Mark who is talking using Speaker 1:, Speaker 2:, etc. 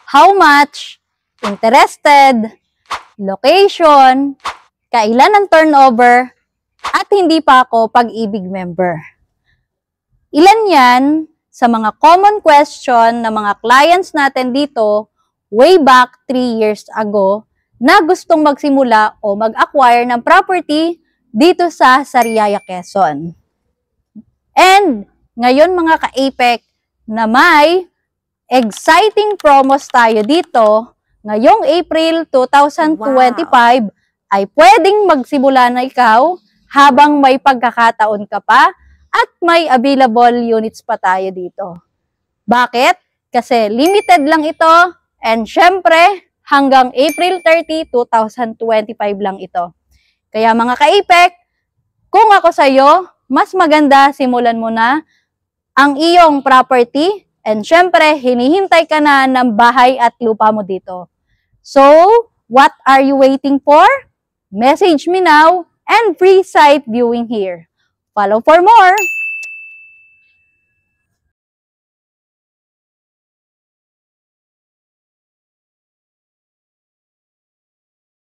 Speaker 1: how much, interested, location, kailan ang turnover, at hindi pa ako Pag-ibig member. Ilan yan sa mga common question ng mga clients natin dito way back 3 years ago na gustong magsimula o mag-acquire ng property dito sa Sariaya, Quezon. And ngayon mga ka-APEC na may exciting promos tayo dito, ngayong April 2025 ay pwedeng magsimula na ikaw habang may pagkakataon ka pa at may available units pa tayo dito. Bakit? Kasi limited lang ito and syempre hanggang April 30, 2025 lang ito. Kaya mga ka-APEC, kung ako sa'yo, mas maganda simulan mo na ang iyong property and syempre hinihintay ka na ng bahay at lupa mo dito. So, what are you waiting for? Message me now and free site viewing here. Follow for more!